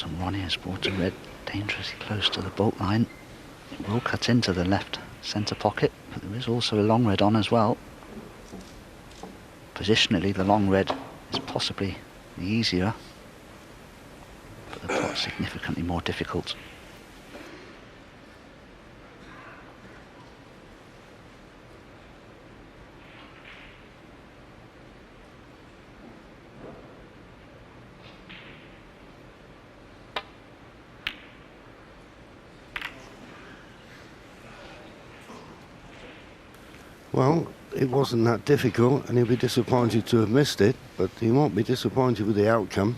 And Ronnie has brought a red dangerously close to the bolt line. It will cut into the left centre pocket, but there is also a long red on as well. Positionally, the long red is possibly the easier, but the pot significantly more difficult. Well, it wasn't that difficult, and he'll be disappointed to have missed it, but he won't be disappointed with the outcome.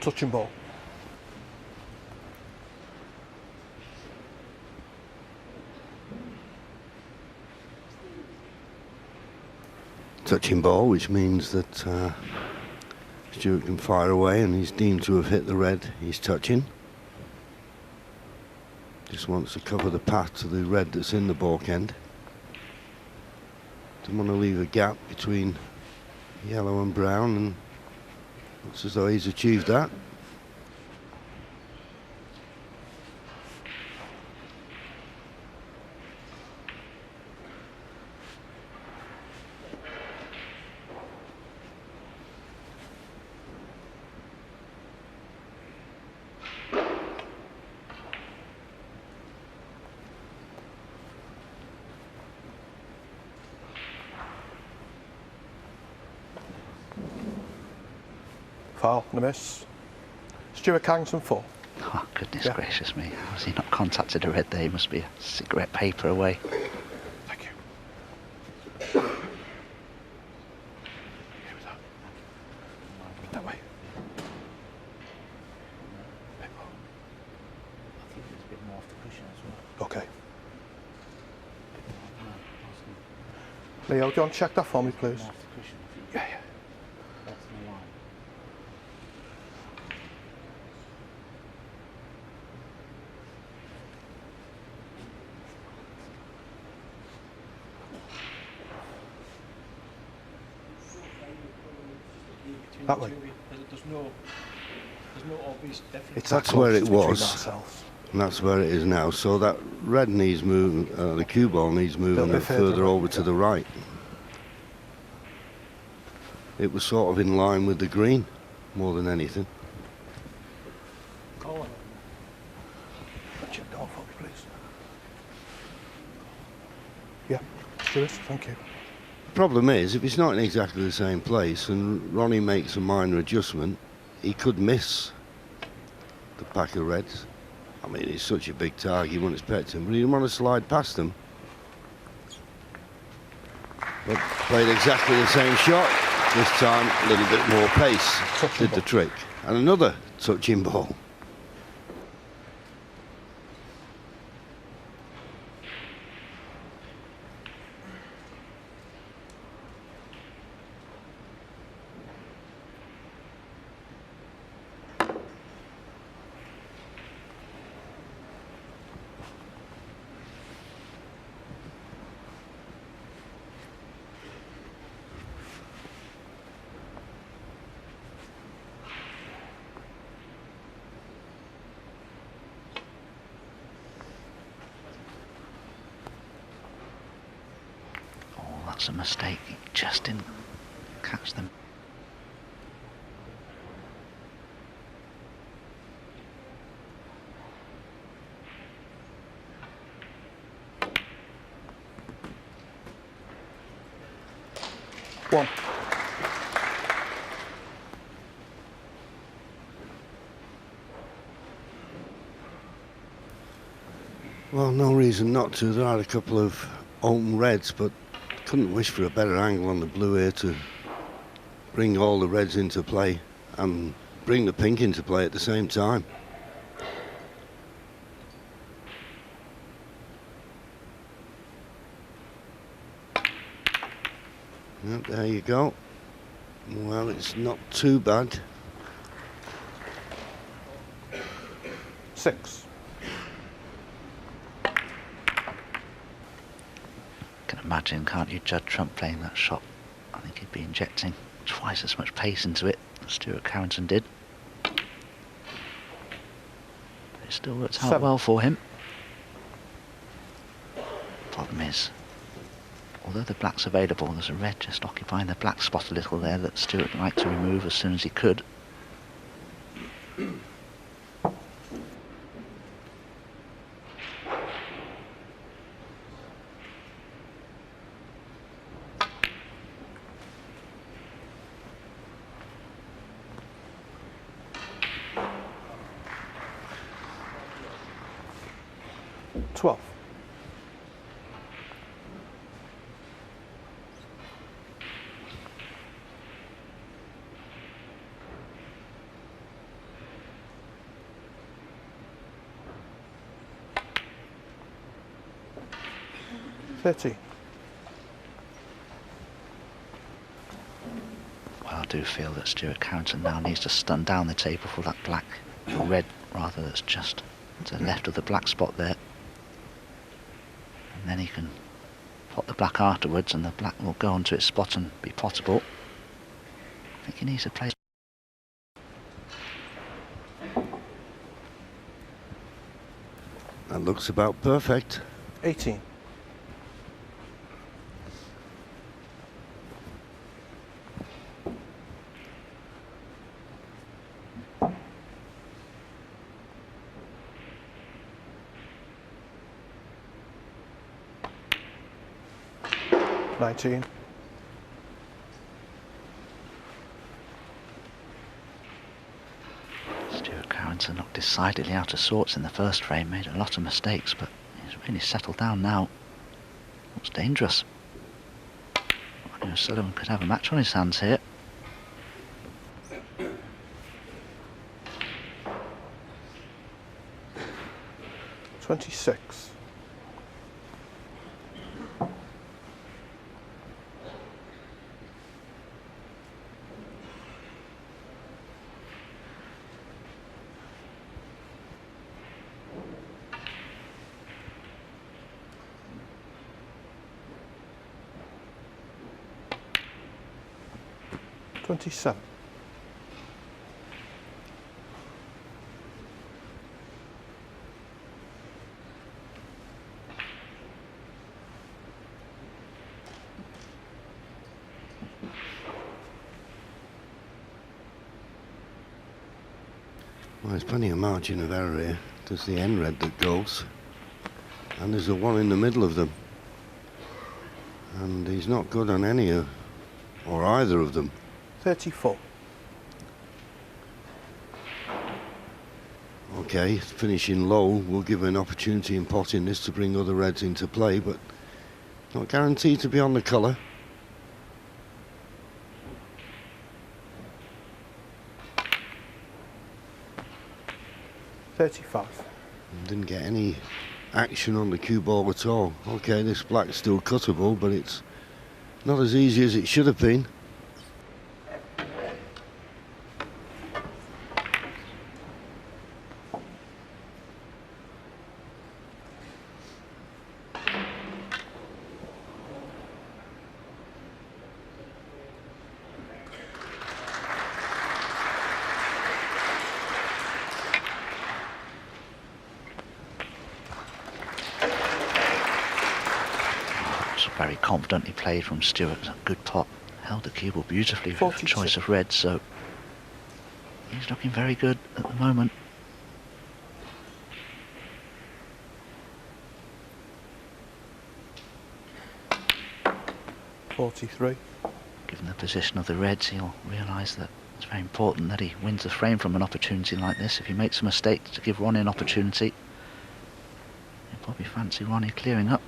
Touching ball. Touching ball, which means that Stuart can fire away, and he's deemed to have hit the red he's touching. Just wants to cover the path to the red that's in the balk end. Doesn't want to leave a gap between yellow and brown, and looks as though he's achieved that. Foul and a miss. Stuart Carringston 4. Oh, goodness gracious me. How has he not contacted a red there? He must be a cigarette paper away. Thank you. Here we go. That way. Okay. Leo, do you want to check that for me, please? Yeah, yeah. That way. There's no obvious difference. That's where it was, and that's where it is now. So that red needs moving, the cue ball needs moving a bit further over to the right. It was sort of in line with the green, more than anything. Check that for me, please. Yeah, Stuart, thank you. Problem is, if it's not in exactly the same place and Ronnie makes a minor adjustment, he could miss the pack of reds. I mean, it's such a big target, you wouldn't expect him, but he didn't want to slide past them. But played exactly the same shot, this time a little bit more pace, did the trick. And another touching ball. That's a mistake. He just didn't catch them. One. Well, no reason not to. There are a couple of open reds, but couldn't wish for a better angle on the blue here to bring all the reds into play and bring the pink into play at the same time. Yep, there you go. Well, it's not too bad. 6. Can imagine, can't you, Judd Trump playing that shot? I think he'd be injecting twice as much pace into it as Stuart Carringston did. But it still worked out 7. well for him. Problem is, although the black's available, there's a red just occupying the black spot a little there that Stuart would like to remove as soon as he could. $12. $30. Well, I do feel that Stuart Carringston now needs to stun down the table for that black, or red rather, that's just to the left of the black spot there. And then he can pot the black afterwards and the black will go onto its spot and be pottable. I think he needs to play. That looks about perfect. 18. $19. Stuart Carringston looked decidedly out of sorts in the first frame, made a lot of mistakes, but he's really settled down now. Looks dangerous. Ronnie O'Sullivan could have a match on his hands here. $26. $27. Well, there's plenty of margin of error here. There's the end red that goes, and there's the one in the middle of them. And he's not good on any of, or either of them. 34. Okay, finishing low will give an opportunity in potting this to bring other reds into play, but not guaranteed to be on the colour. $35. Didn't get any action on the cue ball at all. Okay, this black's still cuttable, but it's not as easy as it should have been. Very confidently played from Stuart. A good pot. Held the cue ball beautifully with a 46. choice of red, so he's looking very good at the moment. $43. Given the position of the reds, he'll realise that it's very important that he wins the frame from an opportunity like this. If he makes a mistake to give Ronnie an opportunity, he'll probably fancy Ronnie clearing up.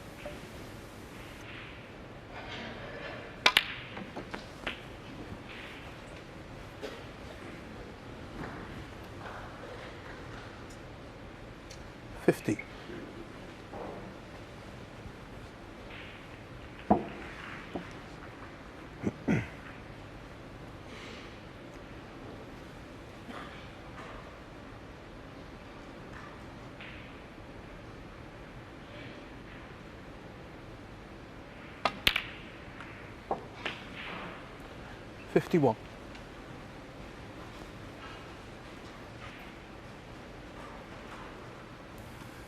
$50. 51.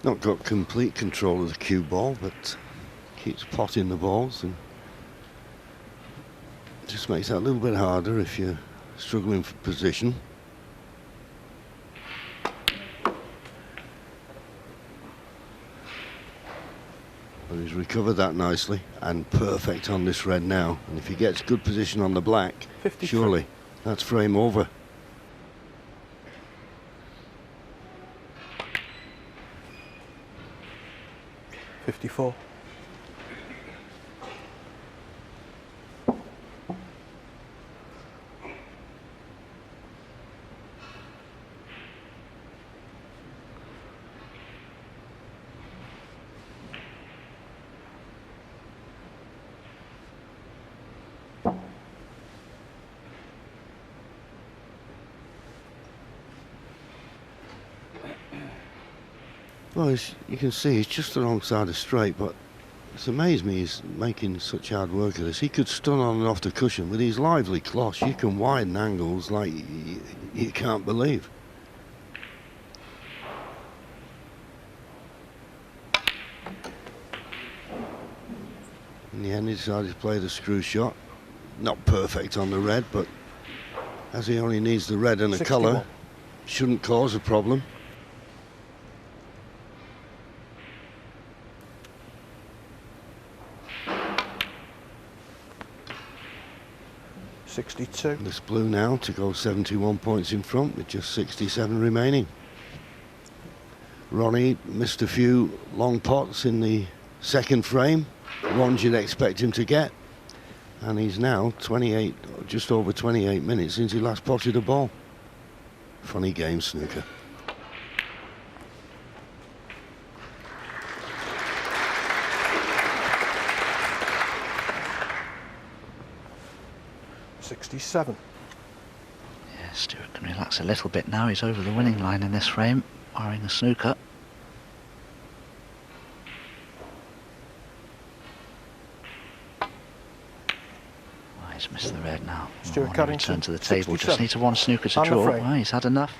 Not got complete control of the cue ball, but keeps potting the balls and just makes that a little bit harder if you're struggling for position. But he's recovered that nicely and perfect on this red now. And if he gets good position on the black, 53. surely that's frame over. $54. Well, you can see he's just the wrong side of straight, but it's amazed me he's making such hard work of this. He could stun on and off the cushion. With his lively cloche, you can widen angles like you can't believe. In the end, he decided to play the screw shot. Not perfect on the red, but as he only needs the red and a 61. colour, shouldn't cause a problem. 62. This blue now to go 71 points in front with just 67 remaining. Ronnie missed a few long pots in the second frame, ones you'd expect him to get, and he's now 28, just over 28 minutes since he last potted a ball. Funny game, snooker. $67. Yeah, Stuart can relax a little bit now. He's over the winning line in this frame, barring the snooker. Oh, he's missed the red now. Stuart Oh, Carringston, return to the table. 67. Just needs a one snooker to On the draw. frame. Oh, he's had enough.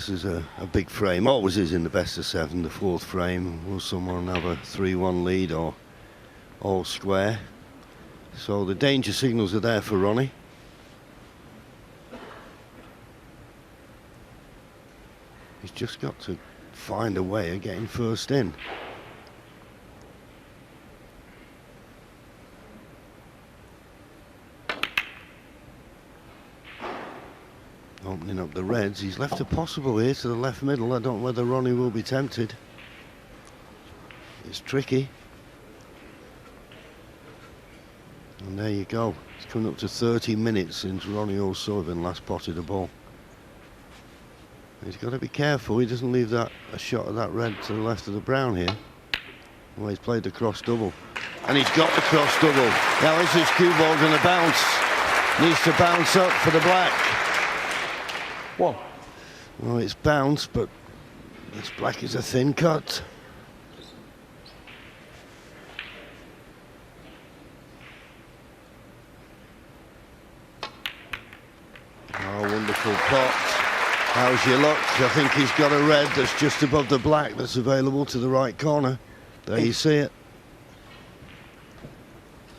This is a big frame, always is in the best of seven. The fourth frame, will someone have a 3-1 lead or all square? So the danger signals are there for Ronnie. He's just got to find a way of getting first in. Opening up the reds, he's left a possible here to the left middle. I don't know whether Ronnie will be tempted. It's tricky. And there you go. It's coming up to 30 minutes since Ronnie O'Sullivan last potted a ball. He's got to be careful he doesn't leave that a shot of that red to the left of the brown here. Well, he's played the cross double. And he's got the cross double. Now is this cue ball going to bounce? Needs to bounce up for the black. One. Well, it's bounced, but this black is a thin cut. Oh, wonderful pot. How's your luck? I think he's got a red that's just above the black that's available to the right corner. There you see it.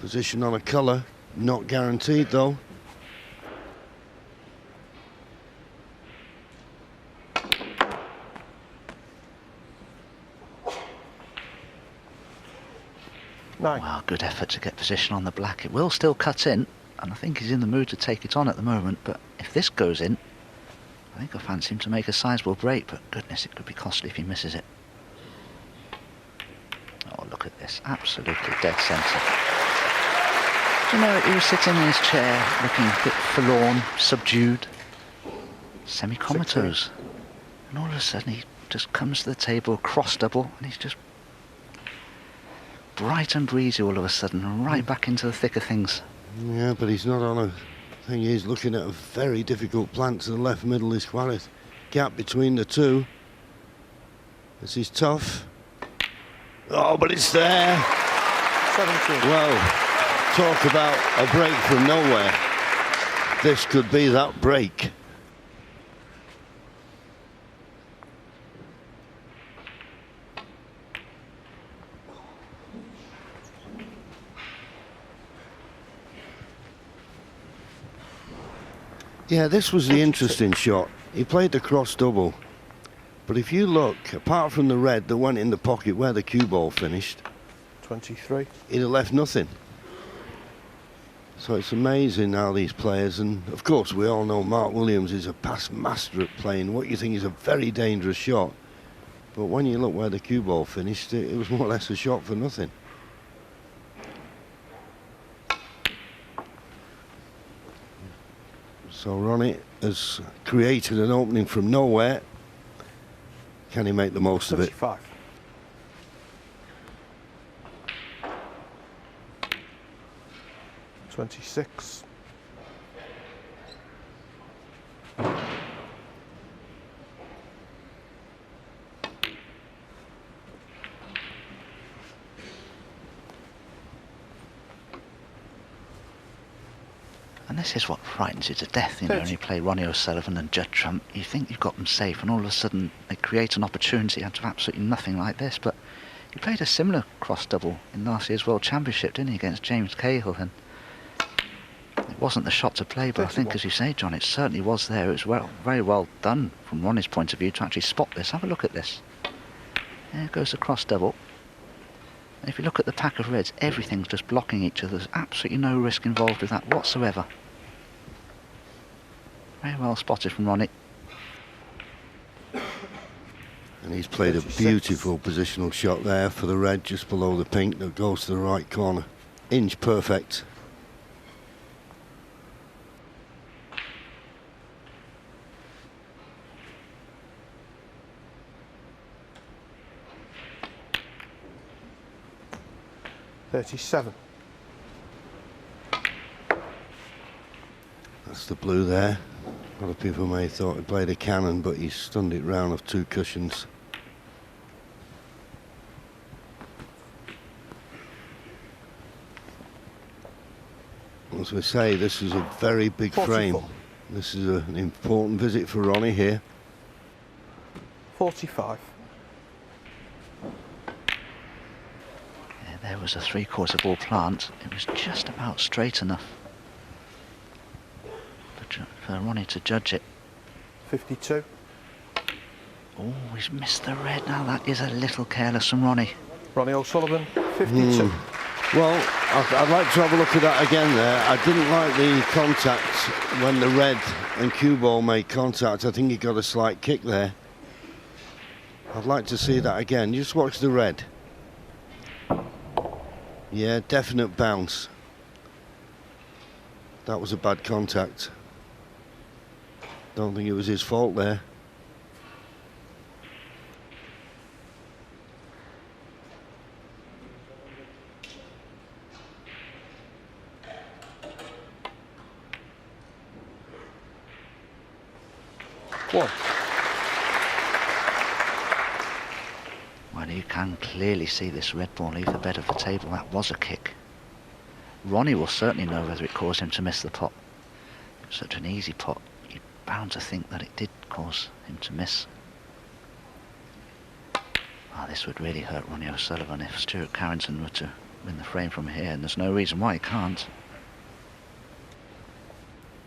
Position on a colour, not guaranteed though. 9. Well, good effort to get position on the black. It will still cut in, and I think he's in the mood to take it on at the moment, but if this goes in, I think I fancy him to make a sizable break, but goodness, it could be costly if he misses it. Oh, look at this, absolutely dead centre. Do you know, he was sitting in his chair looking a bit forlorn, subdued, semi-comatose, and all of a sudden he just comes to the table, cross double, and he's just bright and breezy all of a sudden, and right back into the thick of things. Yeah, but he's not on a thing. He's looking at a very difficult plant to the left middle of his square. Gap between the two. This is tough. Oh, but it's there. 17. Well, talk about a break from nowhere. This could be that break. Yeah, this was the interesting shot. He played the cross double. But if you look, apart from the red that went in the pocket where the cue ball finished, 23. he'd have left nothing. So it's amazing how these players, and of course we all know Mark Williams is a past master at playing what you think is a very dangerous shot. But when you look where the cue ball finished, it was more or less a shot for nothing. So Ronnie has created an opening from nowhere. Can he make the most of it? 35. $26. And this is what frightens you to death, you know, when you play Ronnie O'Sullivan and Judd Trump. You think you've got them safe, and all of a sudden they create an opportunity out of absolutely nothing like this. But he played a similar cross double in last year's World Championship, didn't he, against James Cahill? And it wasn't the shot to play, but 31. I think, as you say, John, it certainly was there. It was very well done from Ronnie's point of view to actually spot this. Have a look at this. There goes the cross double. And if you look at the pack of reds, everything's just blocking each other. There's absolutely no risk involved with that whatsoever. Very well spotted from Ronnie. And he's played 36. a beautiful positional shot there for the red just below the pink that goes to the right corner. Inch perfect. $37. That's the blue there. A lot of people may have thought he played a cannon, but he stunned it round of 2 cushions. As we say, this is a very big 44. frame. This is an important visit for Ronnie here. 45. Yeah, there was a 3/4 ball plant. It was just about straight enough for Ronnie to judge it. 52. Oh, he's missed the red. Now that is a little careless from Ronnie. Ronnie O'Sullivan, 52. Well, I'd like to have a look at that again there. I didn't like the contact when the red and cue ball made contact. I think he got a slight kick there. I'd like to see that again. Just watch the red. Yeah, definite bounce. That was a bad contact. Don't think it was his fault there. One. Well, you can clearly see this red ball leave the bed of the table. That was a kick. Ronnie will certainly know whether it caused him to miss the pot. It was such an easy pot. You're bound to think that it did cause him to miss. Oh, this would really hurt Ronnie O'Sullivan if Stuart Carringston were to win the frame from here, and there's no reason why he can't.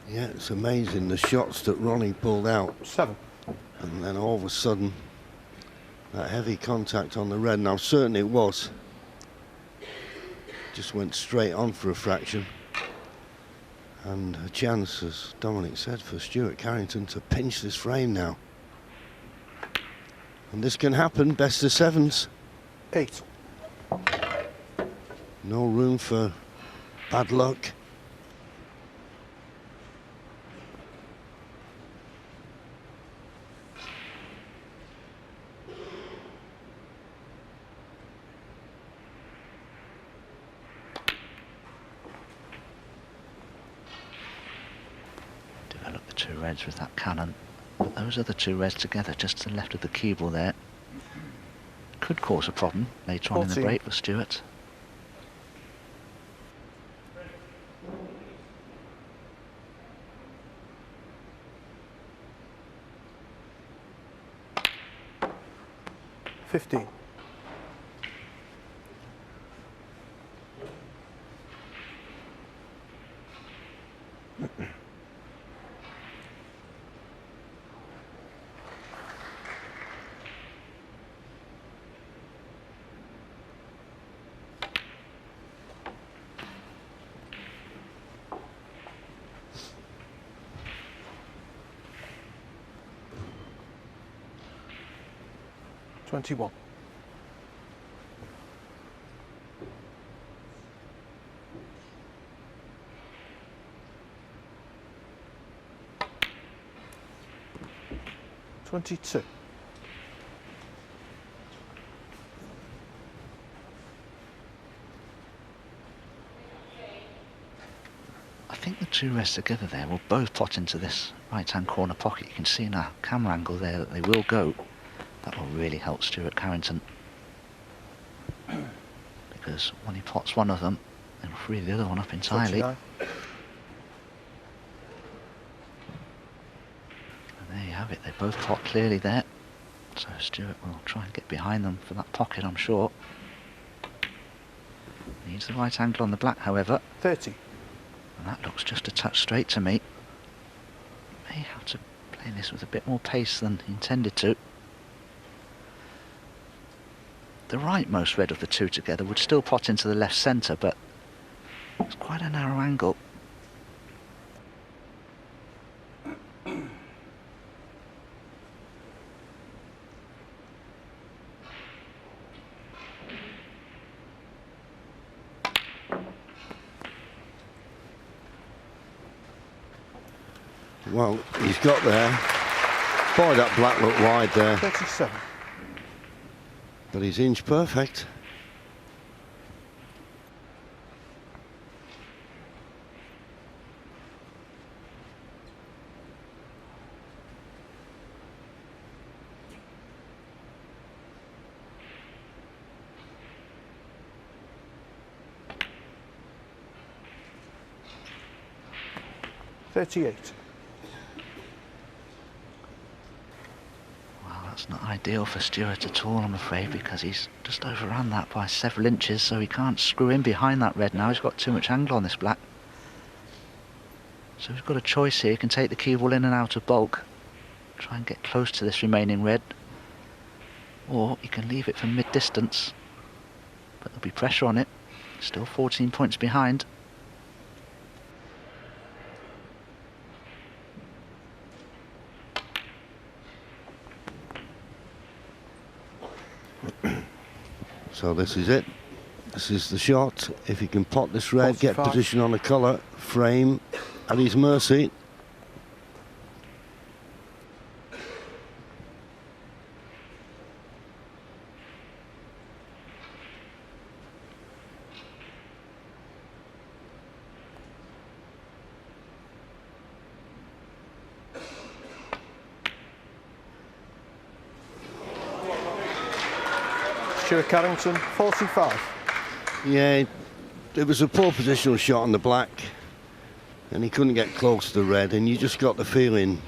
Yeah, it's amazing the shots that Ronnie pulled out. 7. And then all of a sudden, that heavy contact on the red. Now, certain it was. just went straight on for a fraction. And a chance, as Dominic said, for Stuart Carringston to pinch this frame now. And this can happen, best of sevens. 8. No room for bad luck. Develop the 2 reds with that cannon. But those are the 2 reds together just to the left of the cue ball there. Could cause a problem later on in the 14. break for Stuart. $15. $21. $22. I think the 2 reds together there will both pot into this right-hand corner pocket. You can see in our camera angle there that they will go. That will really help Stuart Carringston, because when he pots one of them, it'll free the other one up entirely. 29. And there you have it, they both pot clearly there. So Stuart will try and get behind them for that pocket, I'm sure. Needs the right angle on the black, however. 30. And that looks just a touch straight to me. May have to play this with a bit more pace than intended to. The rightmost red of the 2 together would still pot into the left centre, but it's quite a narrow angle. Well, he's got there. Boy, that black looked wide there. 37. But he's inch perfect. $38. Well, that's not ideal for Stuart at all, I'm afraid, because he's just overrun that by several inches, so he can't screw in behind that red now. He's got too much angle on this black. So he's got a choice here. He can take the cue ball in and out of bulk, try and get close to this remaining red, or he can leave it for mid-distance, but there'll be pressure on it. Still 14 points behind. So this is it. This is the shot. If he can pot this red, get 45. position on the colour, frame at his mercy. Stuart Carringston, 45. Yeah, it was a poor positional shot on the black, and he couldn't get close to the red, and you just got the feeling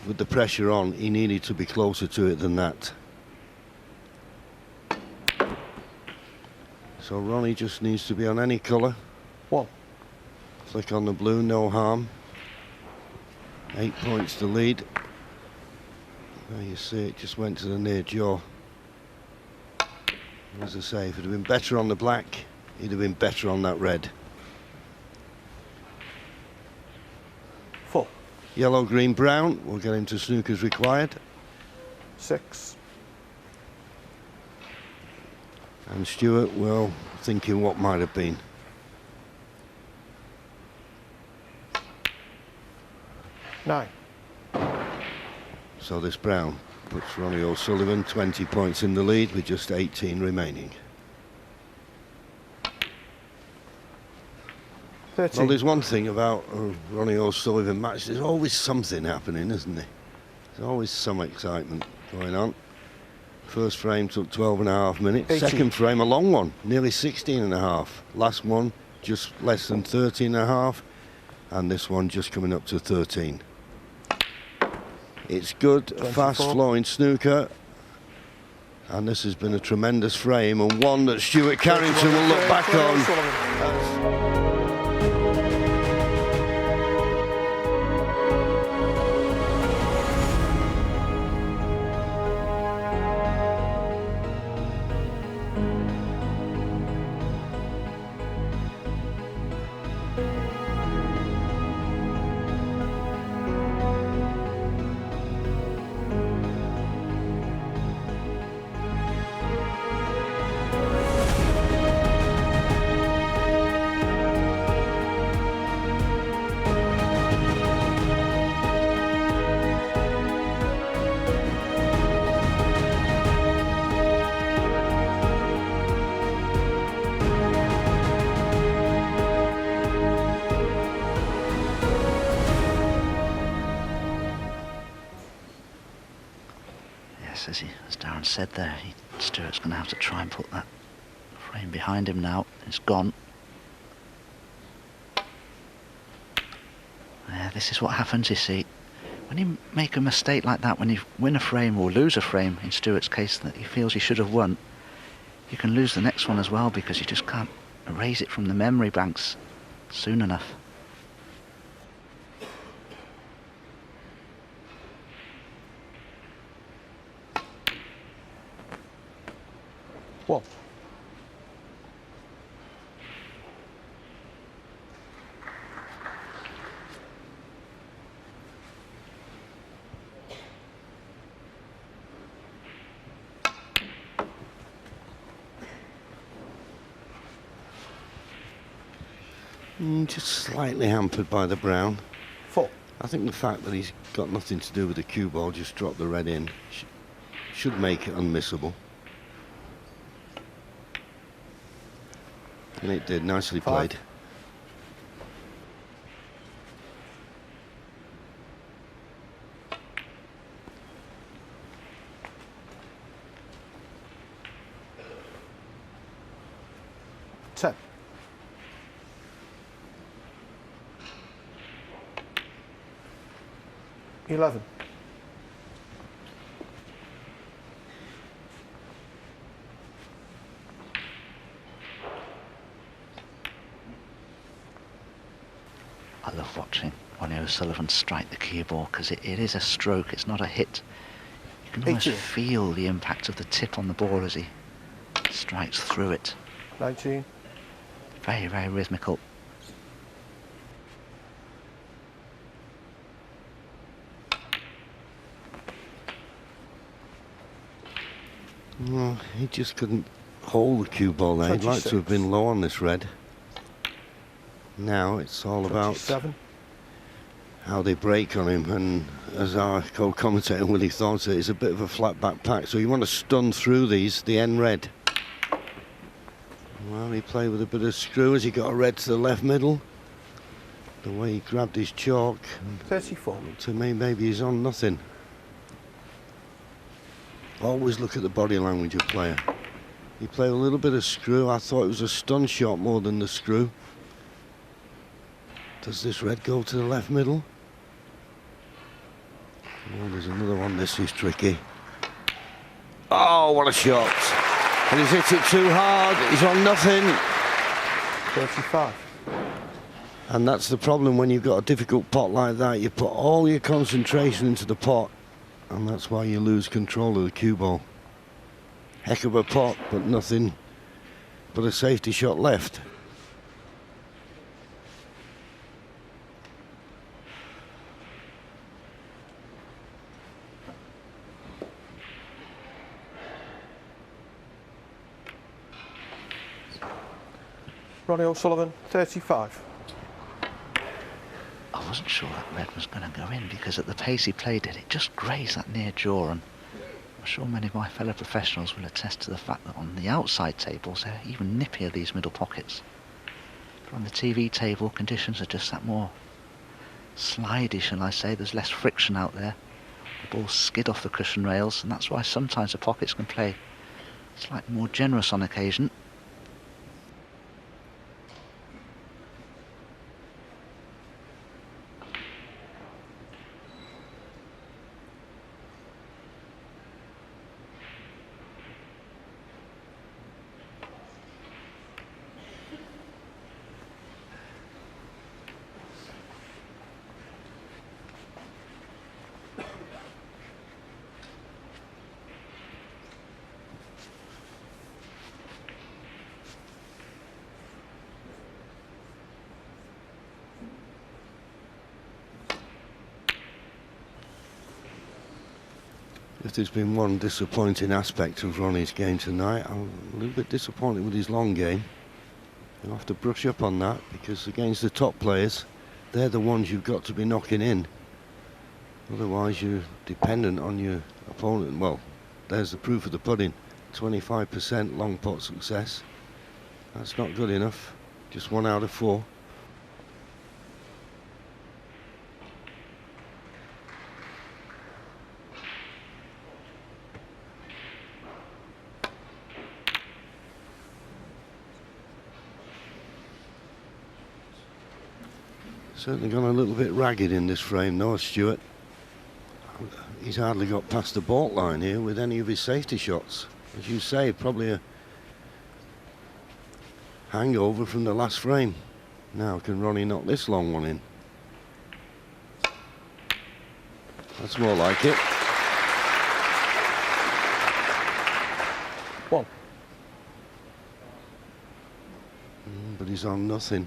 with the pressure on he needed to be closer to it than that. So Ronnie just needs to be on any colour. 1. Click on the blue, no harm. 8 points to lead. There you see it just went to the near jaw. As I say, if it had been better on the black, he'd have been better on that red. 4. Yellow, green, brown. We'll get him to snookers required. 6. And Stuart, well, thinking what might have been. 9. So this brown puts Ronnie O'Sullivan 20 points in the lead with just 18 remaining. 13. Well, there's one thing about a Ronnie O'Sullivan match, there's always something happening, isn't there? There's always some excitement going on. First frame took 12.5 minutes. 18. Second frame, a long one, nearly 16.5. Last one, just less than 13.5. And this one just coming up to 13. It's good, 24. fast-flowing snooker. And this has been a tremendous frame, and one that Stuart Carringston will look back on. As Darren said there, Stuart's going to have to try and put that frame behind him now. It's gone. Yeah, this is what happens, you see. When you make a mistake like that, when you win a frame or lose a frame, in Stuart's case, that he feels he should have won, you can lose the next one as well because you just can't erase it from the memory banks soon enough. One. Just slightly hampered by the brown. 4. I think the fact that he's got nothing to do with the cue ball, just drop the red in, should make it unmissable. And it did, nicely 5. played. Ten. 11. I love watching Ronnie O'Sullivan strike the cue ball because it is a stroke, it's not a hit. You can almost 18. feel the impact of the tip on the ball as he strikes through it. 19. Very, very rhythmical. Well, he just couldn't hold the cue ball there. He'd like to have 26. been low on this red. Now it's all about 27. how they break on him, and as our co-commentator Willie thought it's a bit of a flat back pack, so you want to stun through these, the end red. Well, he played with a bit of screw as he got a red to the left middle. The way he grabbed his chalk, 34. to me maybe he's on nothing. Always look at the body language of a player. He played a little bit of screw. I thought it was a stun shot more than the screw. Does this red go to the left middle? Oh, there's another one. This is tricky. Oh, what a shot. And he's hit it too hard. He's on nothing. 35. And that's the problem when you've got a difficult pot like that. You put all your concentration into the pot, and that's why you lose control of the cue ball. Heck of a pot, but nothing but a safety shot left. Ronnie O'Sullivan, 35. I wasn't sure that red was going to go in because at the pace he played it just grazed that near jaw, and I'm sure many of my fellow professionals will attest to the fact that on the outside tables they're even nippier, these middle pockets. But on the TV table, conditions are just that more slidey, shall I say. There's less friction out there. The balls skid off the cushion rails, and that's why sometimes the pockets can play slightly more generous on occasion. If there's been one disappointing aspect of Ronnie's game tonight, I'm a little bit disappointed with his long game. You'll have to brush up on that, because against the top players, they're the ones you've got to be knocking in. Otherwise you're dependent on your opponent. Well, there's the proof of the pudding. 25% long pot success. That's not good enough. Just 1 out of 4. Certainly gone a little bit ragged in this frame, though, Stuart. He's hardly got past the baulk line here with any of his safety shots. As you say, probably a hangover from the last frame. Now, can Ronnie knock this long one in? That's more like it. 1. But he's on nothing.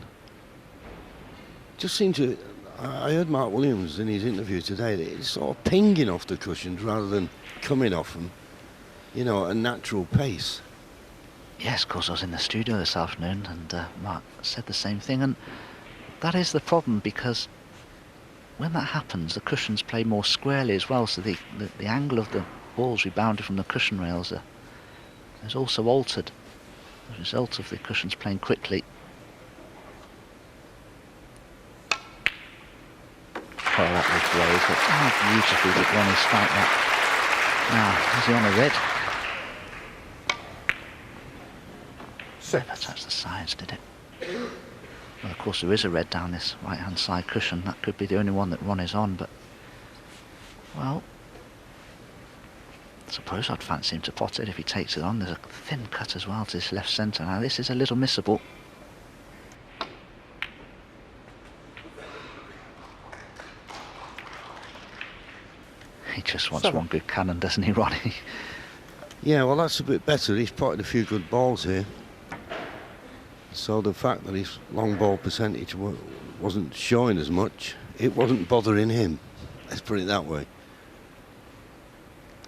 Just seemed to... I heard Mark Williams in his interview today that it's sort of pinging off the cushions rather than coming off them, you know, at a natural pace. Yes, of course, I was in the studio this afternoon and Mark said the same thing, and that is the problem, because when that happens the cushions play more squarely as well, so the angle of the balls rebounded from the cushion rails is also altered as a result of the cushions playing quickly. Oh, that was brave, but how beautifully did Ronnie strike that. Now, is he on a red? 6. Never touched the sides, did it? Well, of course there is a red down this right hand side cushion. That could be the only one that Ronnie's on, but well, I suppose I'd fancy him to pot it if he takes it on. There's a thin cut as well to his left centre. Now this is a little missable. He just wants 7. one good cannon, doesn't he, Ronnie? Yeah, well, that's a bit better. He's potted a few good balls here. So the fact that his long ball percentage wasn't showing as much, it wasn't bothering him. Let's put it that way.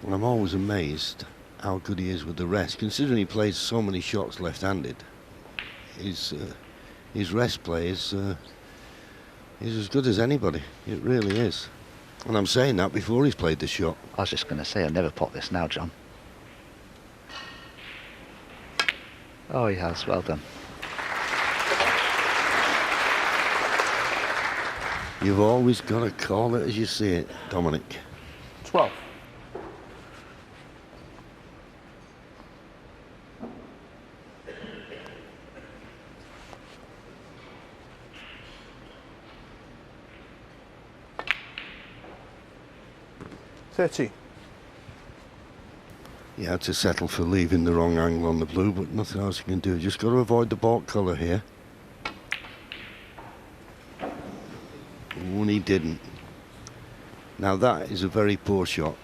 And I'm always amazed how good he is with the rest, considering he plays so many shots left-handed. His rest play is as good as anybody. It really is. And I'm saying that before he's played the shot. I was just going to say, I'll never pot this now, John. Oh, he has. Well done. You've always got to call it as you see it, Dominic. 12. $13. He had to settle for leaving the wrong angle on the blue, but nothing else you can do. Just got to avoid the baulk colour here. And he didn't. Now that is a very poor shot.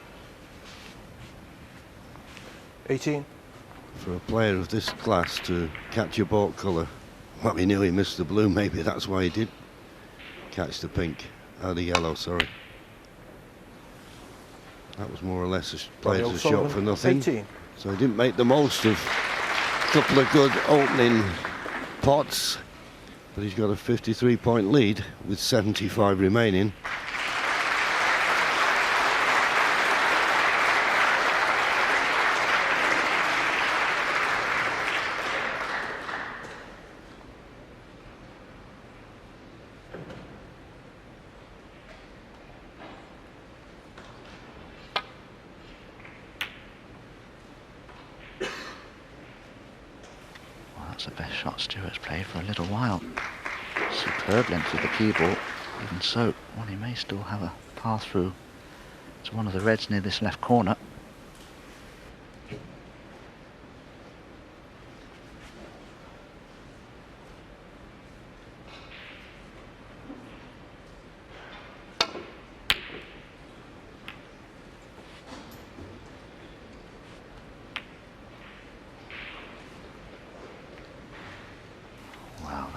18. For a player of this class to catch a baulk colour, well, he knew he missed the blue, maybe that's why he did catch the pink, the yellow, sorry. That was more or less a player's a shot for nothing. 18. So he didn't make the most of a couple of good opening pots, but he's got a 53-point lead with 75 remaining. That's the best shot Stuart's played for a little while. Superb length of the key ball. Even so, Ronnie may still have a path through to one of the reds near this left corner.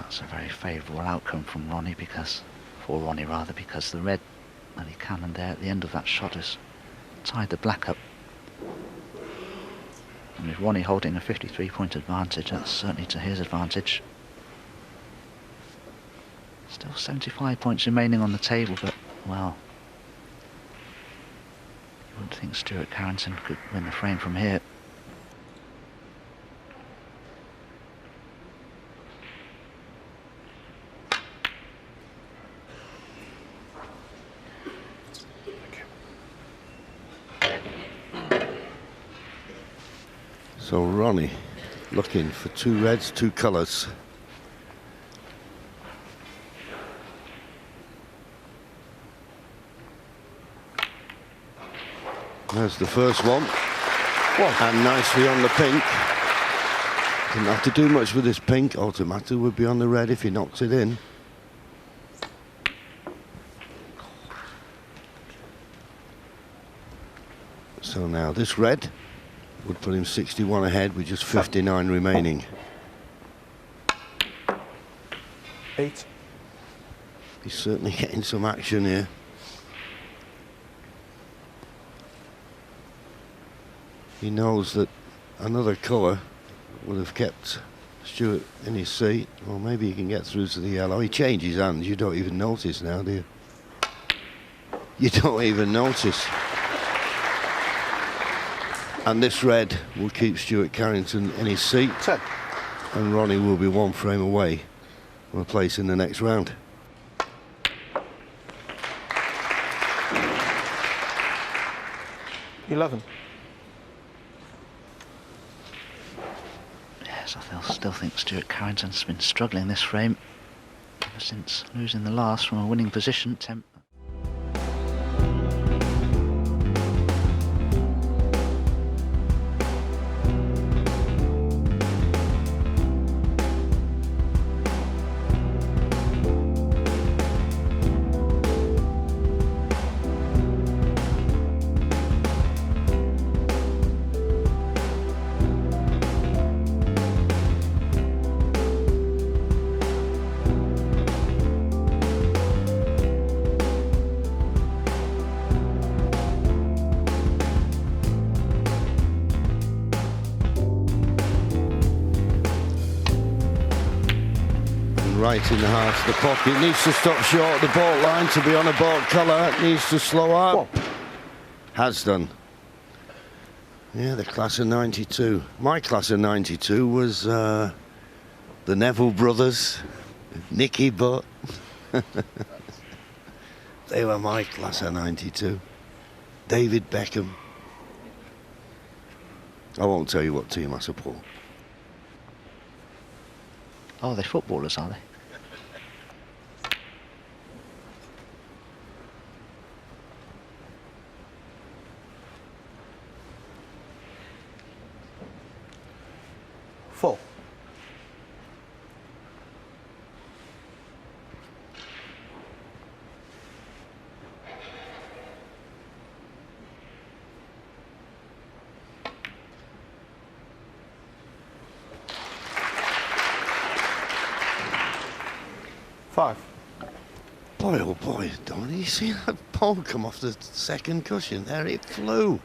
That's a very favourable outcome from Ronnie because the red that he cannoned there at the end of that shot has tied the black up. And with Ronnie holding a 53-point advantage, that's certainly to his advantage. Still 75 points remaining on the table, but, well, you wouldn't think Stuart Carringston could win the frame from here. So Ronnie looking for two reds, two colours. There's the first one. And nicely on the pink. Didn't have to do much with this pink. Automatic would be on the red if he knocks it in. So now this red would put him 61 ahead with just 59 remaining. 8. He's certainly getting some action here. He knows that another colour would have kept Stuart in his seat. Well, maybe he can get through to the yellow. He changes hands. You don't even notice now, do you? You don't even notice. And this red will keep Stuart Carringston in his seat. 10. And Ronnie will be one frame away from a place in the next round. $11. Yes, I still think Stuart Carringston's been struggling this frame ever since losing the last from a winning position. Right in the heart of the pocket. Needs to stop short of the baulk line to be on a baulk colour. Needs to slow up. Has done. Yeah, the class of 92. My class of 92 was the Neville brothers, Nicky Butt. They were my class of 92. David Beckham. I won't tell you what team I support. Oh, they're footballers, are they? Full. 5. Boy, oh boy, Don, you see that ball come off the second cushion there? It flew.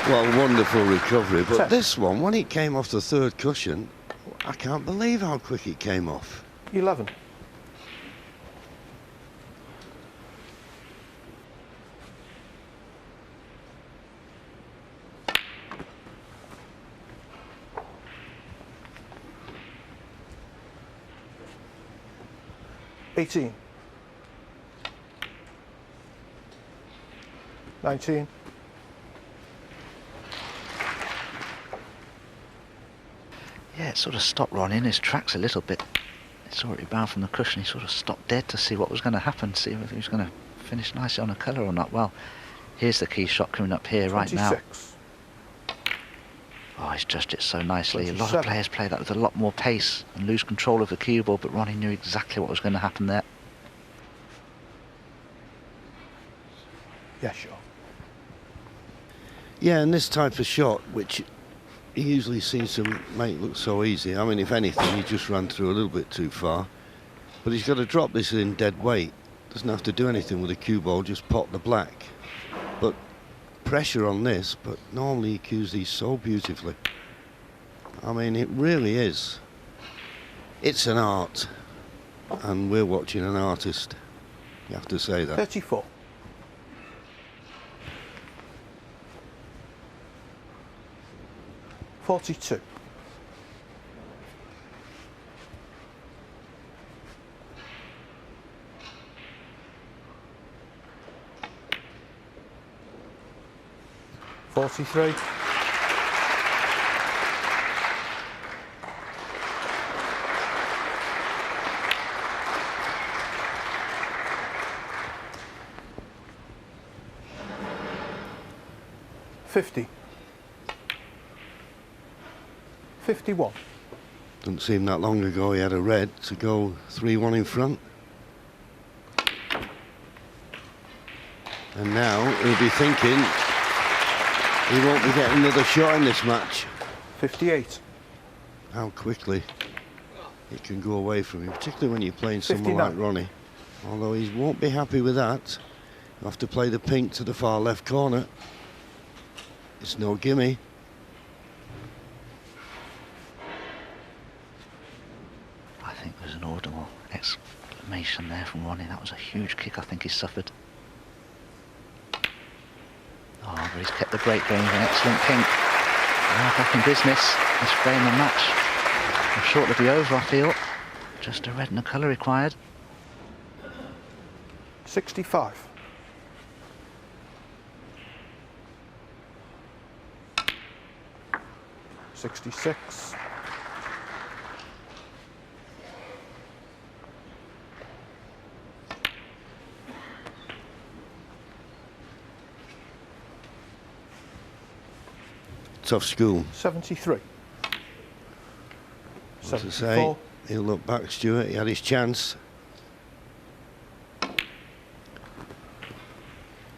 Well, wonderful recovery, but 10. this one, when it came off the third cushion, I can't believe how quick it came off. 11. $18. 19. Yeah, it sort of stopped Ronnie in his tracks a little bit. He saw it rebound from the cushion. He sort of stopped dead to see what was going to happen, see if he was going to finish nicely on a colour or not. Well, here's the key shot coming up here 26. right now. Oh, he's judged it so nicely. 27. A lot of players play that with a lot more pace and lose control of the cue ball, but Ronnie knew exactly what was going to happen there. Yeah, sure. Yeah, and this type of shot, which he usually seems to make look so easy. I mean, if anything, he just ran through a little bit too far. But he's got to drop this in dead weight. Doesn't have to do anything with the cue ball, just pot the black. But pressure on this, but normally he cues these so beautifully. I mean, it really is. It's an art, and we're watching an artist. You have to say that. 34. 42. 43. 50. 51. Doesn't seem that long ago he had a red to go 3-1 in front. And now he'll be thinking he won't be getting another shot in this match. 58. How quickly it can go away from him, particularly when you're playing someone 59. like Ronnie. Although he won't be happy with that. He'll have to play the pink to the far left corner. It's no gimme. I think there's an audible exclamation there from Ronnie. That was a huge kick I think he suffered. Oh, but he's kept the break going with an excellent pink. Now back in business, this frame and match. I'm sure it'll be over, I feel. Just a red and a colour required. 65. 66. 'Tough school. 73. What to say? 74. He'll look back, Stuart. He had his chance.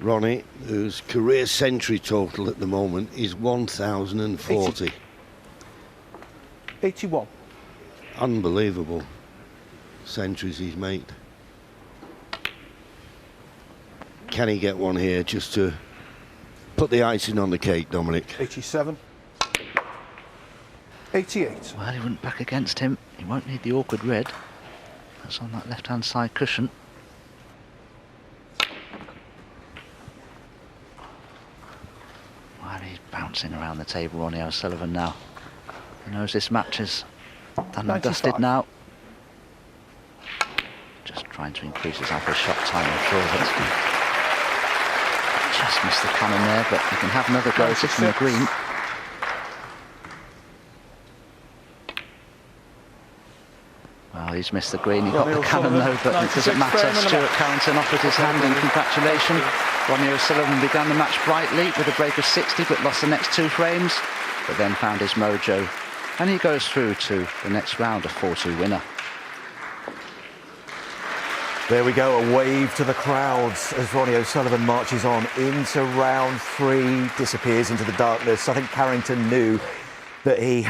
Ronnie, whose career century total at the moment is 1,040. 81. Unbelievable centuries he's made. Can he get one here just to put the icing on the cake, Dominic? 87. 88. Well, he went back against him. He won't need the awkward red. That's on that left-hand side cushion. Well, he's bouncing around the table, Ronnie O'Sullivan now. He knows this match is done and dusted 95. now. Just trying to increase his average shot time, I'm sure of it. Just missed the cannon there, but he can have another go at it from the 96. green. Well, he's missed the green, he got the cannon though, but it doesn't matter. Stuart Carringston offered his hand in congratulation. Ronnie O'Sullivan began the match brightly with a break of 60, but lost the next 2 frames, but then found his mojo, and he goes through to the next round, a 4-2 winner. There we go, a wave to the crowds as Ronnie O'Sullivan marches on into round 3, disappears into the darkness. I think Carringston knew that he